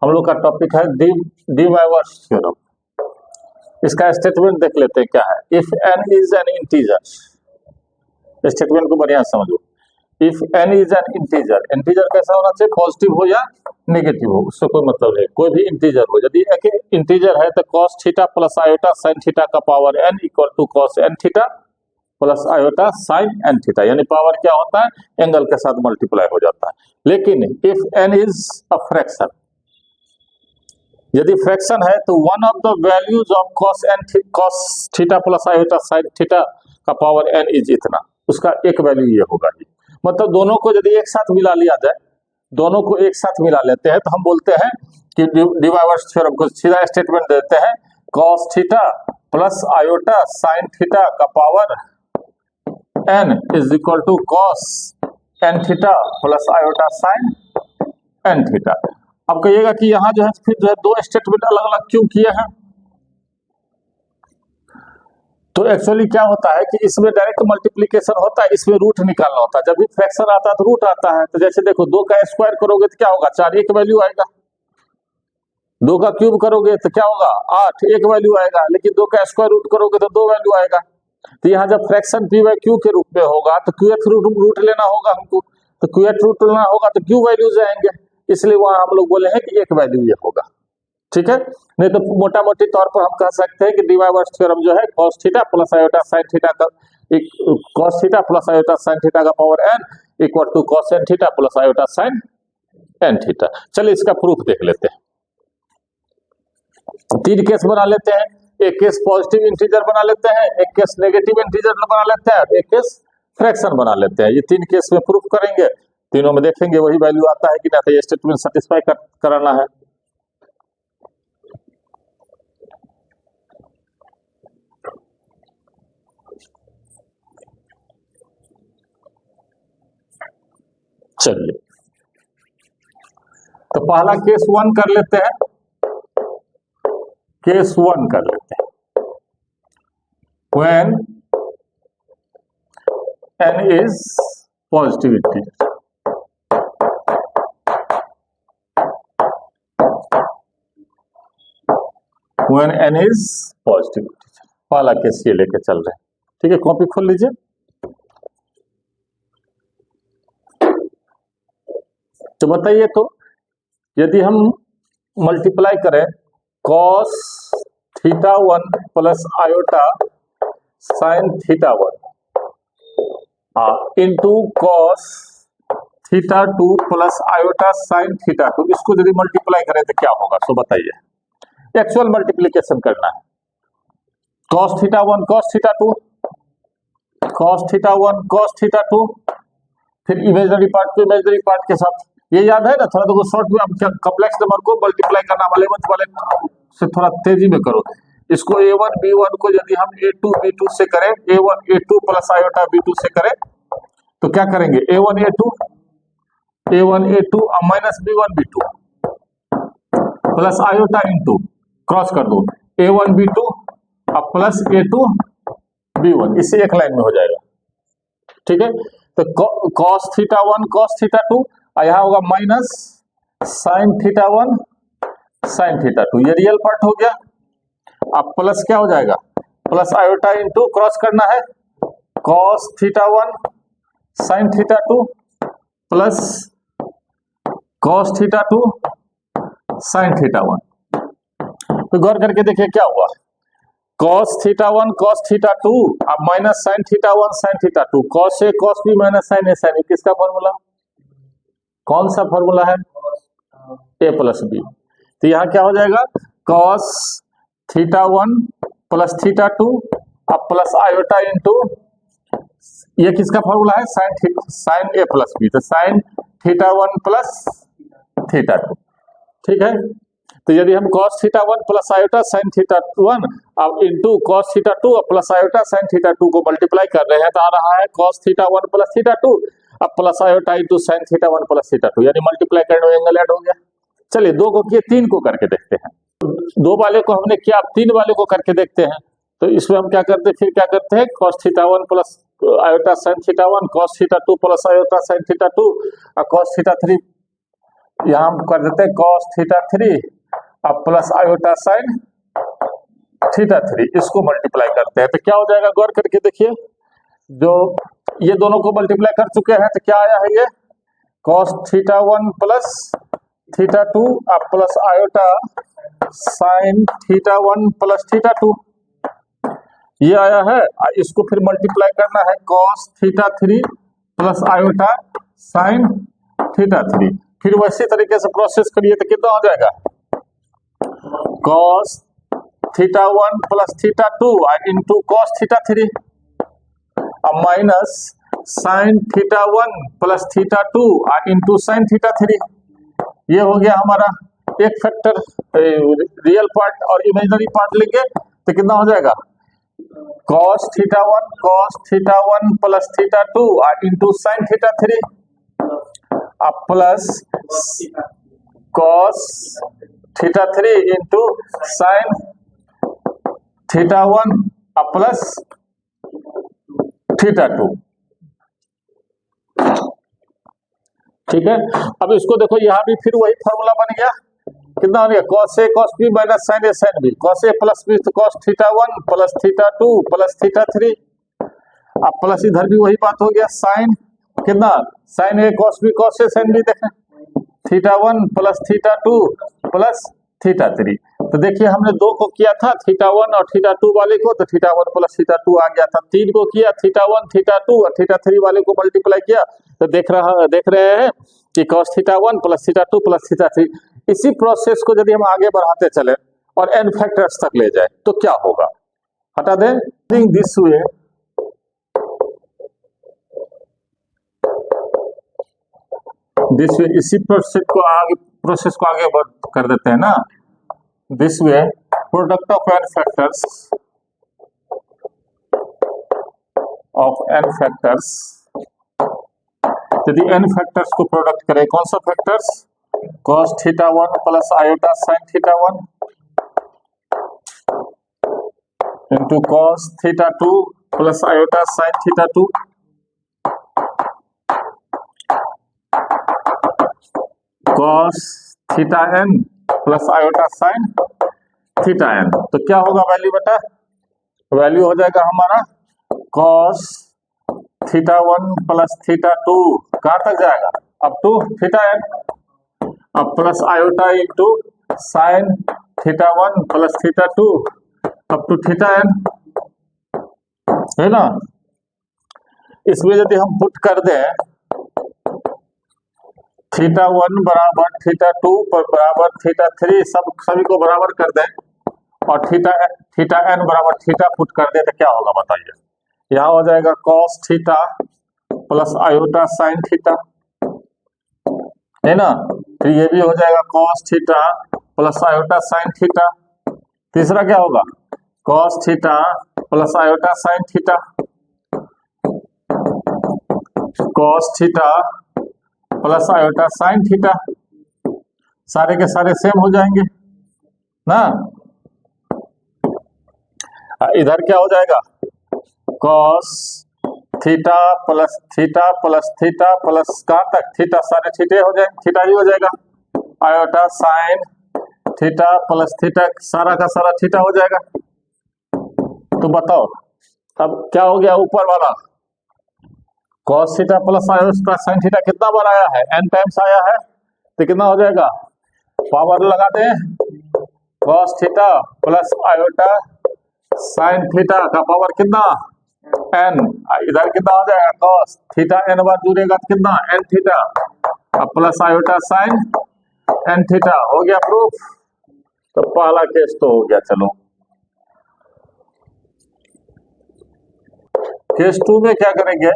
हम लोग का टॉपिक है डी वाइवर्स थ्योरम। इसका स्टेटमेंट देख लेते हैं क्या है। If n is an integer, statement को बढ़िया समझो। If n is an integer, integer कैसा होना चाहिए, पॉजिटिव हो या नेगेटिव हो, उससे कोई मतलब नहीं, कोई भी इंटीजर हो। यदि एक इंटीजर है तो cos theta plus iota sin theta का power n equal to cos n theta plus iota sin n theta, यानी पावर क्या होता है, एंगल के साथ मल्टीप्लाई हो जाता है। लेकिन if n is a fraction, यदि फ्रैक्शन है तो one of the values of cos theta plus iota sin theta का पावर n इज इतना, उसका एक वैल्यू ये होगा ही। मतलब दोनों को यदि एक साथ मिला लिया जाए, दोनों को एक साथ मिला लेते हैं तो हम बोलते हैं कि डी वाइवर्स थ्योरम को सीधा स्टेटमेंट देते हैं cos theta plus iota sin theta का power n is equal to cos n theta plus iota sin n theta. अब कहिएगा कि यहाँ जो है फिर जो है दो स्टेटमेंट अलग अलग क्यों किए हैं। तो एक्चुअली क्या होता है कि इसमें डायरेक्ट मल्टीप्लिकेशन होता है, इसमें रूट निकालना होता है। जब भी फ्रैक्शन आता है तो रूट आता है। तो जैसे देखो 2 का स्क्वायर करोगे तो क्या होगा, 4 एक वैल्यू आएगा। 2 का क्यूब करोगे तो क्या होगा, 8 एक वैल्यू आएगा। लेकिन 2 का स्क्वायर रूट करोगे तो 2 वैल्यू आएगा। तो यहाँ जब फ्रैक्शन पी बाई क्यू के रूप में होगा तो क्यूएथ रूट लेना होगा हमको, तो क्यूएथ रूट लेना होगा तो क्यू वैल्यूज आएंगे, इसलिए वहां हम लोग बोले हैं कि एक वैल्यू ये होगा। ठीक है, नहीं तो मोटा मोटी तौर पर हम कह सकते हैं कि डी वाइवर्स थ्योरम जो है cos theta plus iota sin theta का cos theta plus iota sin theta का power n equal to cos n theta plus iota sin n theta. चलिए इसका प्रूफ देख लेते हैं। 3 केस बना लेते हैं, एक केस पॉजिटिव इंटीजर बना लेते हैं, एक केस नेगेटिव इंटीजर बना लेते हैं, एक केस फ्रैक्शन बना लेते हैं। ये 3 केस में प्रूफ करेंगे, तीनों में देखेंगे वही वैल्यू आता है कि नहीं, ये स्टेटमेंट सेटिस्फाई कराना है। चलिए तो पहला केस 1 कर लेते हैं, केस 1 कर लेते हैं। When n is positive integer, when n is positive integer, पहला केस ये लेके चल रहे हैं। ठीक है, कॉपी खोल लीजिए। तो बताइए, तो यदि हम मल्टीप्लाई करें cos theta 1 plus iota sin theta 1 into cos theta 2 plus iota sin theta 2, इसको यदि मल्टीप्लाई करें तो क्या होगा, सो बताइए। एक्चुअल मल्टीप्लिकेशन करना है। cos theta 1 cos theta 2, cos theta 1 cos theta 2, फिर इमेजिनरी पार्ट को इमेजिनरी पार्ट के साथ। ये याद है ना, थोड़ा तो शॉर्ट में आप कॉम्प्लेक्स नंबर को मल्टीप्लाई करना वाले से थोड़ा तेजी में करो। इसको a1 b1 को यदि हम a2 b2 से करें, a1 a2 plus iota b2 से करें तो क्या करेंगे, a1 a2 minus b1 b2 plus iota into cross कर दो a1 b2 अब प्लस a2 b1, इससे एक लाइन में हो जाएगा। ठीक है, तो cos थीटा 1 cos थीटा 2, यहाँ होगा minus sin theta 1 sin theta 2, ये रियल पार्ट हो गया। अब प्लस क्या हो जाएगा, प्लस आयोटा इंटू क्रॉस करना है cos theta 1 sin theta 2 plus cos theta 2 sin theta 1। तो गौर करके देखिए क्या हुआ, cos थीटा 1 cos थीटा 2 अब minus sin theta 1 sin theta 2, cos a cos b minus sin a sin a, किसका formula, कौन सा फॉर्मूला है, a प्लस बी। तो यहाँ क्या हो जाएगा, cos थीटा 1 प्लस थीटा 2 अब प्लस आयोटा इंटू, ये किसका फॉर्मूला है, sin a प्लस बी, तो sin थीटा 1 प्लस थीटा 2। ठीक है, तो यदि हम cos theta 1 plus iota sin theta 1 अब into cos theta 2 plus iota sin theta 2 को मल्टीप्लाई कर रहे हैं तो आ रहा है cos थीटा 1 प्लस थीटा 2 अब plus iota into sin theta 1 plus theta 2, यानी मल्टीप्लाई करने में एंगल ऐड हो गया। चलिए 2 को किए, 3 को करके देखते हैं। 2 वाले को हमने किया, अब 3 वाले को करके देखते हैं। तो इसमें हम क्या करते हैं, फिर क्या करते हैं, cos theta 1 plus iota sin theta 1 cos theta 2 plus iota sin theta 2 और cos थीटा 3 यहां हम कर देते हैं cos थीटा 3 अब प्लस आयोटा साइन थीटा 3, इसको मल्टीप्लाई करते हैं तो क्या हो जाएगा, गौर करके देखिए। जो ये दोनों को मल्टीप्लाई कर चुके हैं तो क्या आया है, ये cos थीटा 1 प्लस थीटा 2 अब plus iota sine theta 1 plus theta 2, ये आया है। इसको फिर मल्टीप्लाई करना है cos theta 3 plus iota sine theta 3, फिर वैसे तरीके से प्रोसेस करिए तो कितना हो जाएगा, cos theta 1 plus theta 2 into cos theta 3 अब minus sine theta 1 plus theta 2 into sine theta 3, ये हो गया हमारा एक फैक्टर, रियल पार्ट और इमेजिनरी पार्ट लेंगे तो कितना हो जाएगा, cos theta 1 plus theta 2 into sine theta 3 अब plus cos theta 3 into sine theta 1 अब प्लस थीटा 2, ठीक है। अब इसको देखो यहां भी फिर वही फॉर्मूला बन गया, कितना हो गया, cos A cos B minus sin A sin B, cos A plus B तो cos theta 1 plus theta 2 plus theta 3 अब प्लस इधर भी वही बात हो गया, साइन कितना sin A cos B cos A sin B, देखें theta 1 plus theta 2 plus theta 3, तो देखिए हमने दो को किया था थीटा 1 और थीटा 2 वाले को तो थीटा 1 प्लस थीटा 2 आ गया था, 3 को किया थीटा 1 थीटा 2 और थीटा 3 वाले को मल्टीप्लाई किया तो देख रहे हैं कि cos theta 1 plus theta 2 plus theta 3, इसी प्रोसेस को यदि हम आगे बढ़ाते चले और n फैक्टर्स तक ले जाए तो क्या होगा, हटा दें दिस वे इसी प्रोसेस को आगे कर देते हैं ना, this way product of n factors यदि n फैक्टर्स को प्रोडक्ट करें, कौन सा factors, cos theta 1 plus iota sine theta 1 into cos theta 2 plus iota sine theta 2 cos theta n plus iota sine theta n, तो क्या होगा value बेटा, value हो जाएगा हमारा cos थीटा 1 प्लस थीटा 2 कहां तक जाएगा, अप टू थीटा n अब plus iota into sine theta 1 plus theta 2 up to theta n, है ना। इसमें यदि हम पुट कर दें थीटा 1 बराबर थीटा 2 बराबर थीटा 3 सभी को बराबर कर दें और थीटा n बराबर थीटा पुट कर दे तो क्या होगा बताइए, यहाँ हो जाएगा cos theta plus iota sine theta, है ना, फिर ये भी हो जाएगा cos theta plus iota sine theta, तीसरा क्या होगा cos theta plus iota sine theta, cos theta plus iota sine theta, सारे के सारे सेम हो जाएंगे ना। इधर क्या हो जाएगा cos theta plus theta plus theta plus कहां तक थीटा, सारे थीटे हो जाएंगे, थीटा ही हो जाएगा, iota sine theta plus theta सारा का सारा थीटा हो जाएगा। तो बताओ अब क्या हो गया, ऊपर वाला cos theta plus iota sine theta कितना बार आया है, n टाइम्स आया है, तो कितना हो जाएगा, पावर लगाते हैं cos theta plus iota sine theta का पावर कितना n, इधर कितना हो जाएगा cos थीटा n बार जुड़ेगा तो कितना n थीटा अब plus iota sign n theta, हो गया प्रूफ। तो पहला केस तो हो गया, चलो केस 2 में क्या करेंगे,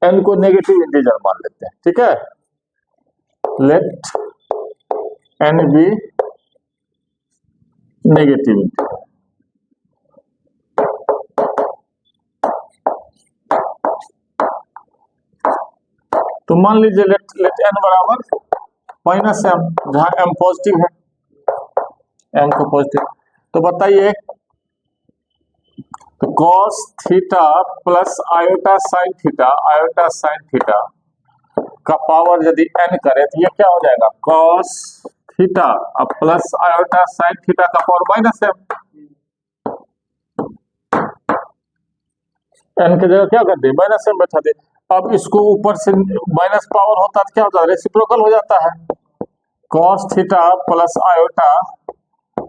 n को नेगेटिव इंटीजर मान लेते हैं, ठीक है, let n be negative integer, तो मान लीजिए लेट n बराबर माइनस m, जहां m पॉजिटिव है, m को पॉजिटिव, तो बताइए तो cos theta plus iota sine theta का पावर यदि n करे तो ये क्या हो जाएगा, cos थीटा अब प्लस आयोटा साइन थीटा का पावर माइनस m। n की जगह क्या कर दे, माइनस m बैठा दे। अब इसको ऊपर से माइनस पावर होता तो क्या होता है, रेसिप्रोकल हो जाता है। cos theta plus iota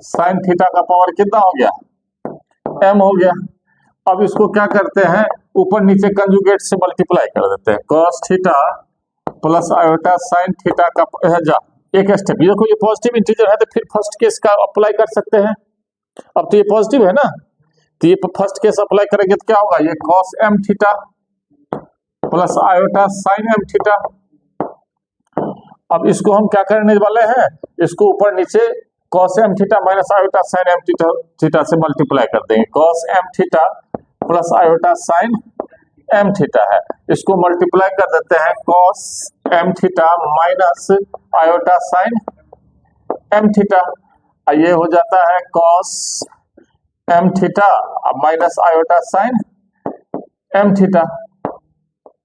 sine theta का पावर कितना हो गया, m हो गया। अब इसको क्या करते हैं, ऊपर नीचे कंजुगेट से मल्टीप्लाई कर देते हैं। cos theta plus iota sine theta का जा एक स्टेप, ये देखो ये पॉजिटिव इंटीजर है तो फिर फर्स्ट केस का अप्लाई कर सकते हैं। अब तो ये पॉजिटिव है ना, तो ये फर्स्ट केस अप्लाई करेंगे तो क्या होगा, ये cos m theta plus iota sign m theta. अब इसको हम क्या करने वाले हैं, इसको ऊपर नीचे cos m theta minus iota sine m theta से मल्टीप्लाई कर देंगे। cos m theta plus iota sign m theta है, इसको मल्टीप्लाई कर देते हैं cos m theta minus iota sine m theta. ये हो जाता है cos m theta minus iota sine m theta.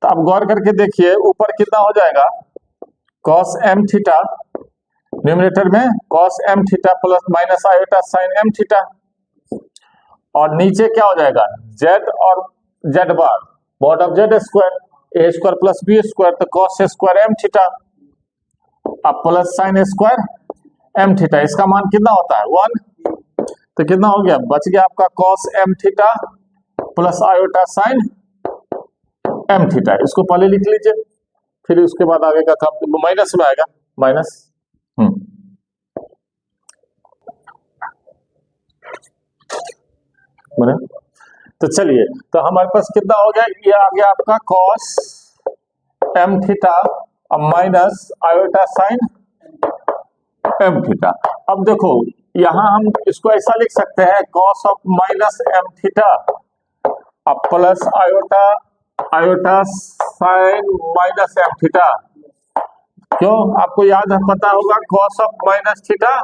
तो अब गौर करके देखिए ऊपर कितना हो जाएगा, cos m थीटा न्यूमरेटर में cos m theta plus minus iota sine m theta, और नीचे क्या हो जाएगा z और z bar mod of z square a square plus b square, तो cos स्क्वायर m थीटा अब plus sine square m theta. इसका मान कितना होता है 1, तो कितना हो गया, बच गया आपका cos m theta plus iota sign m theta. इसको पहले लिख लीजिए, फिर उसके बाद आगे का काम माइनस में आएगा, माइनस बने। तो चलिए, तो हमारे पास कितना हो गया, ये आ गया आपका cos m थीटा अब minus iota sine m theta. अब देखो यहां हम इसको ऐसा लिख सकते हैं cos of minus m theta अब plus iota iota sine minus m theta. क्यों, आपको याद है, पता होगा cos of minus theta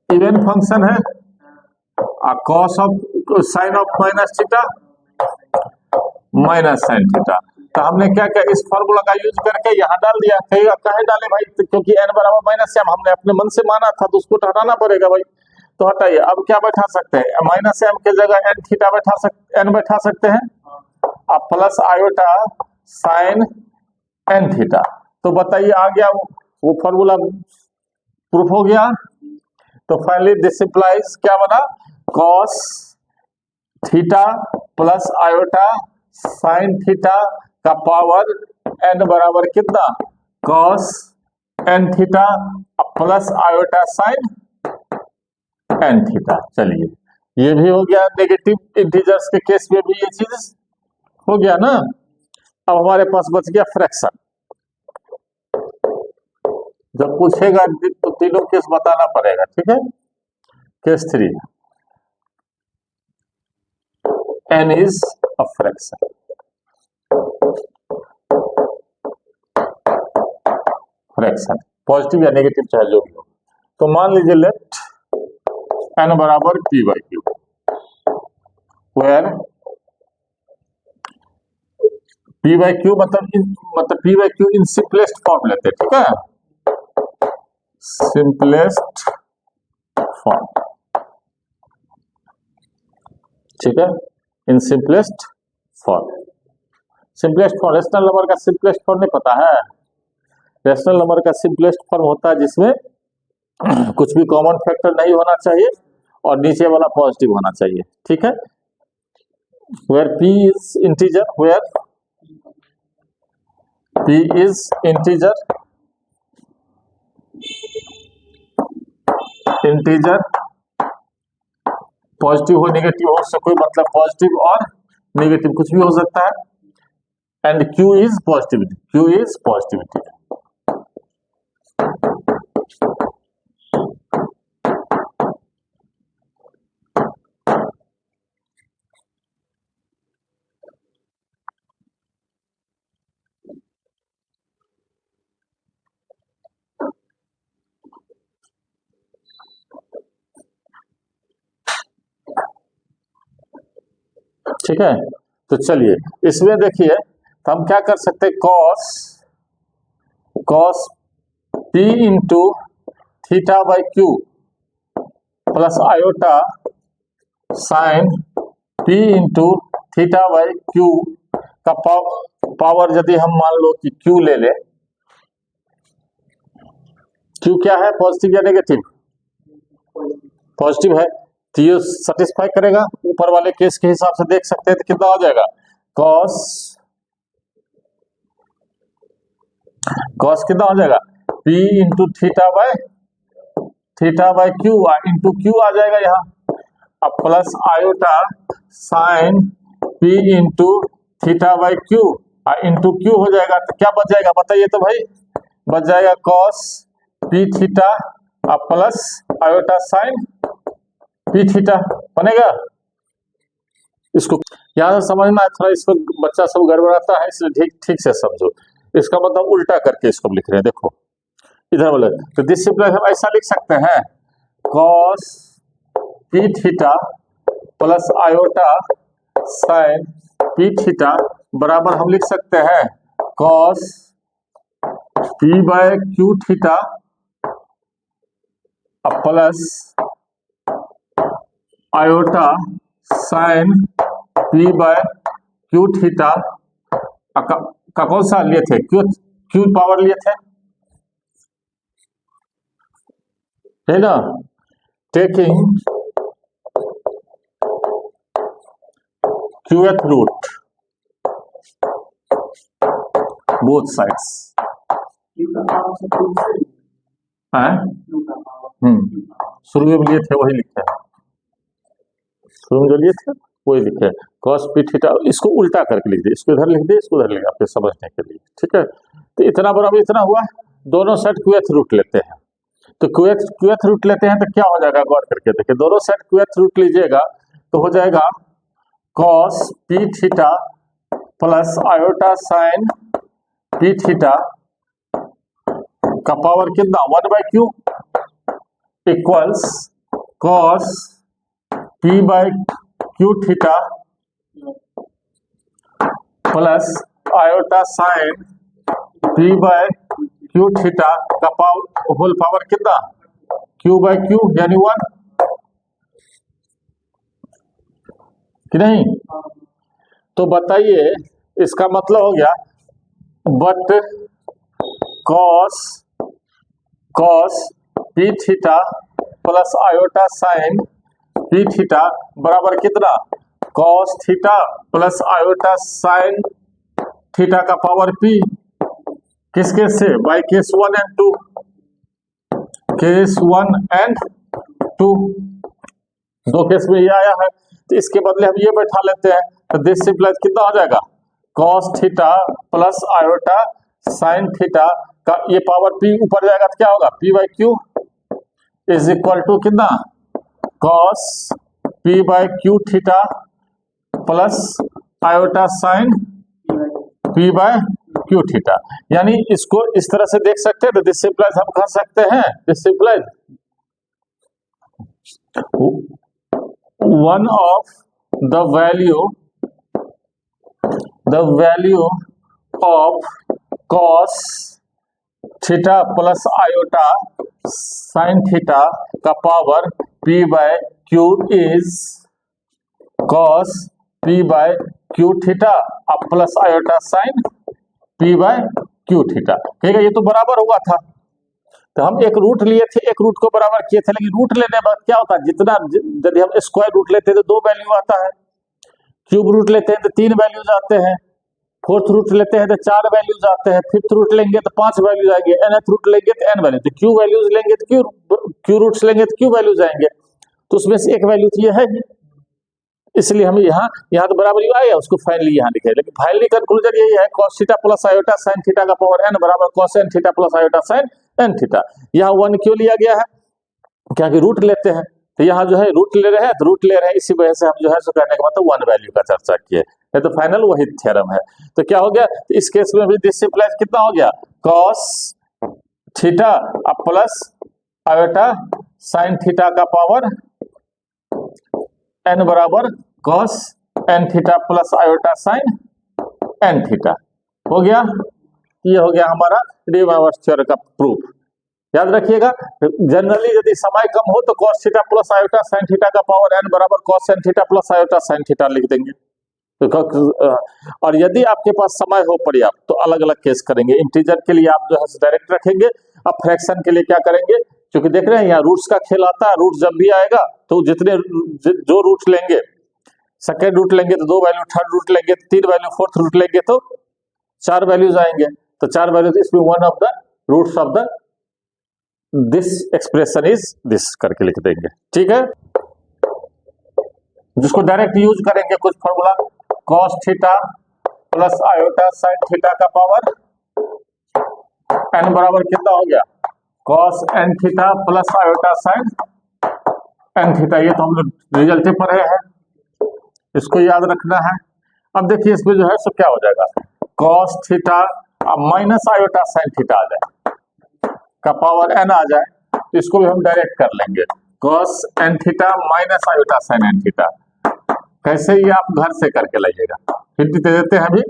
even function है, cos of sine of minus theta minus sine theta. तो हमने क्या किया, इस फॉर्मूला का यूज करके यहाँ डाल दिया। कहेगा काहे डाले भाई, तो क्योंकि n बराबर माइनस m हमने अपने मन से माना था तो उसको तो हटाना पड़ेगा भाई, तो हटाइए। अब क्या बैठा सकते हैं, माइनस m के जगह n थीटा बैठा सकते हैं अब plus iota sign n theta. तो बताइए आ गया वो फॉर्मूला प्रूफ हो गया। तो फाइनली दिस इंप्लाइज क्या बना, cos theta plus iota sine theta का पावर n बराबर कितना, cos n theta plus iota sign n theta. चलिए ये भी हो गया, नेगेटिव इंटीजर्स के केस में भी ये चीज हो गया ना। अब हमारे पास बच गया फ्रैक्शन। जब पूछेगा तो तीनों केस बताना पड़ेगा, ठीक है। Case 3, n is a fraction. Fraction positive या नेगेटिव चाहे जो भी हो। तो मान लीजिए लेट n बराबर p by q, where p by q मतलब p by q in simplest form लेते हैं, ठीक है, सिंपलेस्ट फॉर्म, ठीक है, in simplest form. Simplest form, rational number का सिंपलेस्ट फॉर्म नहीं पता है, रेशनल नंबर का सिंपलेस्ट फॉर्म होता है जिसमें कुछ भी कॉमन फैक्टर नहीं होना चाहिए और नीचे वाला पॉजिटिव होना चाहिए, ठीक है। Where p is integer, where p is integer, integer positive हो नेगेटिव हो उससे कोई मतलब, पॉजिटिव और नेगेटिव कुछ भी हो सकता है। And q is positivity, q is positivity. ठीक है, तो चलिए इसमें देखिए तो हम क्या कर सकते हैं, cos P into theta by Q plus iota sine P into theta by Q का पावर यदि हम मान लो कि क्यू ले ले, क्यू क्या है, पॉजिटिव या नेगेटिव, पॉजिटिव है, तो ये सेटिस्फाई करेगा। ऊपर वाले केस के हिसाब से देख सकते हैं तो कितना हो जाएगा, कॉस कितना हो जाएगा, P into theta by q into q आ जाएगा यहाँ, अब plus iota sine P into theta by q into q हो जाएगा। तो क्या बच जाएगा बताइए तो भाई, बच जाएगा cos P theta plus iota sine P theta बनेगा। इसको यहाँ से समझना है थोड़ा, इसको बच्चा सब गड़बड़ाता है, इसलिए ठीक से समझो। इसका मतलब उल्टा करके इसको लिख रहे हैं, देखो इधर बोले तो दिस सिंपल हम ऐसा लिख सकते हैं, cos P theta plus iota sine P theta बराबर हम लिख सकते हैं cos P by q theta plus iota sine P by q theta का कौन सा लिए थे, क्यू पावर लिए थे, है ना, टेकिंग क्यूएथ रूट बोथ साइड्स है। शुरू में लिए थे वही लिखे हैं, शुरू में जो लिए थे वही लिखे हैं, कॉस पी थीटा। इसको उल्टा करके लिख दिए, इसको इधर लिख दिए, इसको इधर लिख, आपके समझने के लिए, ठीक है। तो इतना बराबर इतना हुआ, दोनों साइड क्यूएथ रूट लेते हैं, तो क्यूएथ रूट लेते हैं तो क्या हो जाएगा, गौर करके देखिए, दोनों साइड क्यूएथ रूट लीजिएगा तो हो जाएगा cos p theta plus iota sine p theta का पावर कितना 1 by q equals cos p by q theta plus iota sine p by q theta का पावर होल पावर कितना क्यू बाय क्यू यानी 1 कि नहीं। तो बताइए इसका मतलब हो गया, but cos p theta plus iota sine p theta बराबर कितना, cos theta plus iota sine theta का पावर पी, किस केस से, by case 1 and 2, case 1 and 2 दो केस में ये आया है। तो इसके बदले हम ये बैठा लेते हैं, तो दिस सिंपलाइज कितना हो जाएगा, cos theta plus iota sine theta का ये पावर पी ऊपर जाएगा तो क्या होगा, p by q is equal to कितना, cos p by q theta plus iota sine p by q theta. यानी इसको इस तरह से देख सकते हैं, तो दिस सिंपलाइज हम कह सकते हैं, this simplify one of the value of cos theta plus iota sine theta का power p by q is cos p by q theta plus iota sine p by q theta. कहेगा ये तो बराबर हुआ था, तो हम एक रूट लिए थे, एक रूट को बराबर किए थे, लेकिन रूट लेने के बाद क्या होता है, जितना यदि हम स्क्वायर रूट लेते हैं तो 2 वैल्यू आता है, क्यूब रूट लेते हैं तो 3 वैल्यूज आते हैं, फोर्थ रूट लेते हैं तो 4 वैल्यूज आते हैं, फिफ्थ रूट लेंगे तो 5 वैल्यूज आएंगे, nth रूट लेंगे तो n वैल्यू, तो क्यू वैल्यूज लेंगे तो क्यू रूट्स लेंगे तो क्यू वैल्यूज आएंगे, तो उसमें से एक वैल्यू तो ये है ही, इसलिए हम यहाँ तो बराबर आया, उसको फाइनली यहाँ लिखे। लेकिन फाइनली कंक्लूजन यही है, cos theta plus iota sine theta का पावर n बराबर cos n theta plus iota sign n theta. यहाँ 1 क्यों लिया गया है, क्या कि रूट लेते हैं, तो यहाँ जो है रूट ले रहे हैं, तो रूट ले रहे हैं, इसी वजह से हम जो है सो करने के मतलब 1 वैल्यू का चर्चा किए, तो फाइनल वही थ्योरम है। तो क्या हो गया, तो इस केस में भी दिस सिंपलाइज कितना हो गया, cos theta plus iota sine theta का पावर n बराबर cos n theta plus iota sign n theta. हो गया, ये हो गया हमारा डी माइनस थ्योरम का प्रूफ। याद रखिएगा, जनरली यदि समय कम हो तो cos theta plus iota sin theta का पावर n बराबर cos n theta plus iota sin theta लिख देंगे। और यदि आपके पास समय हो पर्याप्त तो अलग अलग केस करेंगे। इंटीजर के लिए आप जो है डायरेक्ट रखेंगे, अब फ्रैक्शन के लिए क्या करेंगे, क्योंकि देख रहे हैं यहाँ रूट्स का खेल आता है, रूट जब भी आएगा तो जितने जो रूट लेंगे, सेकेंड रूट लेंगे तो 2 वैल्यू, थर्ड रूट लेंगे तो 3 वैल्यू, फोर्थ रूट लेंगे तो 4 वैल्यूज आएंगे। तो 4 वैल्यूज, इसमें one of the roots of the this expression is this करके लिख देंगे। ठीक है, जिसको डायरेक्ट यूज करेंगे कुछ formula, cos theta plus iota sin theta का पावर n बराबर कितना हो गया, cos n theta plus iota sin n theta. ये तो हम लोग रिजल्ट पे पढ़े हैं, इसको याद रखना है। अब देखिए इसमें जो है सो क्या हो जाएगा, cos theta minus iota sin theta आ जाए का पावर n आ जाए, तो इसको भी हम डायरेक्ट कर लेंगे, cos n theta minus iota sin n theta. कैसे, ये आप घर से करके लाइएगा, हिंट दे देते हैं अभी,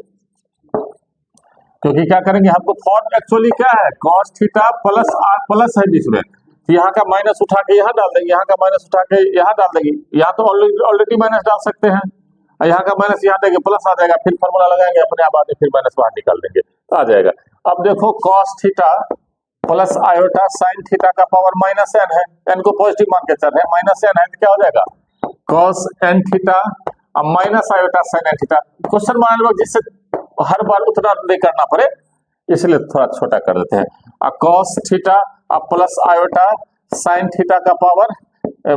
क्योंकि क्या करेंगे, हमको फॉर्म एक्चुअली क्या है, cos theta plus r plus है बीच में, तो यहाँ का माइनस उठा के यहाँ डाल देंगे, यहाँ का माइनस उठा के यहाँ डाल देंगे, यहाँ तो ऑलरेडी माइनस डाल सकते हैं, यहाँ का माइनस यहाँ देंगे, प्लस आ जाएगा, फिर फॉर्मूला लगाएंगे अपने आप आगे, फिर माइनस बाहर निकाल देंगे तो आ जाएगा। अब देखो cos theta plus iota sin theta का पावर माइनस n है, n को पॉजिटिव मान के चल रहे हैं, माइनस n है तो क्या हो जाएगा, cos n theta minus iota sin n theta. Question बना लो जिससे हर बार उतना नहीं करना पड़े, इसलिए थोड़ा छोटा कर देते हैं। cos theta plus iota sin theta का power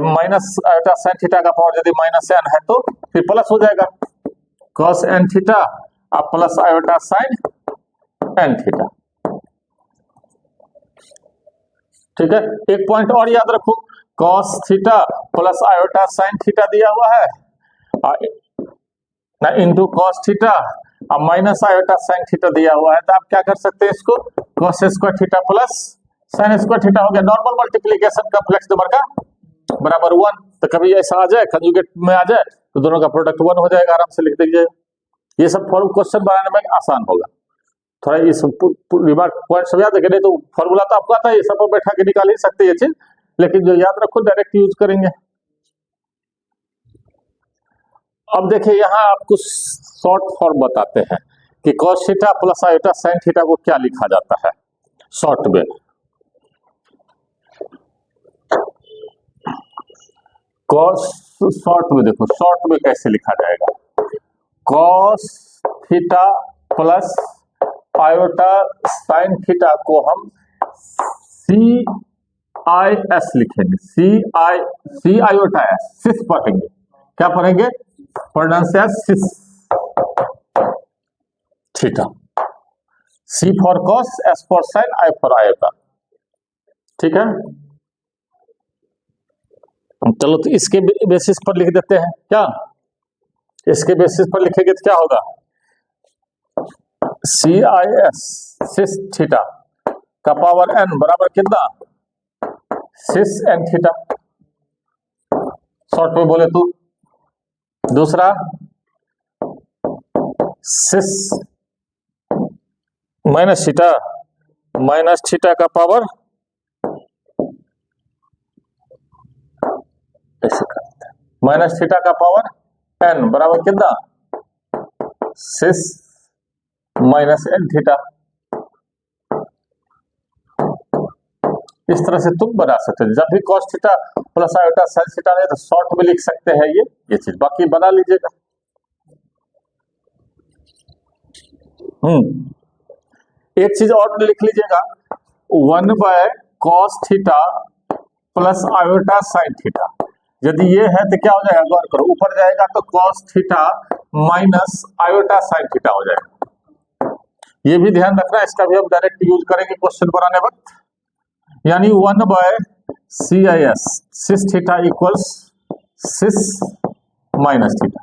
minus iota sin theta का पावर यदि माइनस n है तो फिर प्लस हो जाएगा, cos n theta plus iota sin n theta. ठीक है, एक पॉइंट और याद रखो, cos theta plus iota sin theta दिया हुआ है ना, into cos theta minus iota sin theta दिया हुआ है, तो आप क्या कर सकते हैं, इसको cos square theta plus sin square theta हो गया, नॉर्मल मल्टीप्लीकेशन का फ्लेक्स नंबर का बराबर 1। तो कभी ऐसा आ जाए कंजुगेट में आ जाए तो दोनों का प्रोडक्ट 1 हो जाएगा, आराम से लिख दीजिए। ये सब फॉर्म क्वेश्चन बनाने में आसान होगा, थोड़ा इस रिमार्क पॉइंट सब याद रखें, तो फॉर्मूला तो आपको आता है, ये सब बैठा के निकाल ही सकते हैं ये चीज, लेकिन जो याद रखो डायरेक्ट यूज करेंगे। अब देखिए यहाँ आपको शॉर्ट फॉर्म बताते हैं कि cos theta plus iota sin theta को क्या लिखा जाता है शॉर्ट में। cos शॉर्ट में देखो, शॉर्ट में कैसे लिखा जाएगा, cos theta plus iota sin theta को हम CIS लिखेंगे, सी आयोटा s, सिस पढ़ेंगे, क्या पढ़ेंगे, pronounce cis theta, C for cos, S for sin, I for iota. ठीक है, चलो तो इसके बेसिस पर लिख देते हैं, क्या इसके बेसिस पर लिखेंगे तो क्या होगा, CIS सिस थीटा का पावर n बराबर कितना, सिस n थीटा, शॉर्ट में बोले तो। दूसरा सिस माइनस थीटा का पावर, ऐसे करते हैं, माइनस थीटा का पावर n बराबर कितना, सिस माइनस n थीटा। इस तरह से तुम बना सकते हो, जब भी cos theta plus iota sin theta है तो शॉर्ट में लिख सकते हैं ये चीज, बाकी बना लीजिएगा। एक चीज और लिख लीजिएगा, 1/cos theta plus iota sin theta, यदि ये है तो क्या हो जाएगा, गौर करो, ऊपर जाएगा तो cos theta minus iota sin theta हो जाएगा। ये भी ध्यान रखना, इसका भी हम डायरेक्ट यूज करेंगे क्वेश्चन बनाने वक्त, यानी 1/CIS सिस थीटा इक्वल्स सिस माइनस थीटा।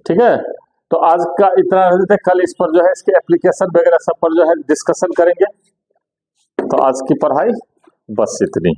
ठीक है, तो आज का इतना रहते, कल इस पर जो है इसके एप्लीकेशन वगैरह सब पर जो है डिस्कशन करेंगे। तो आज की पढ़ाई बस इतनी।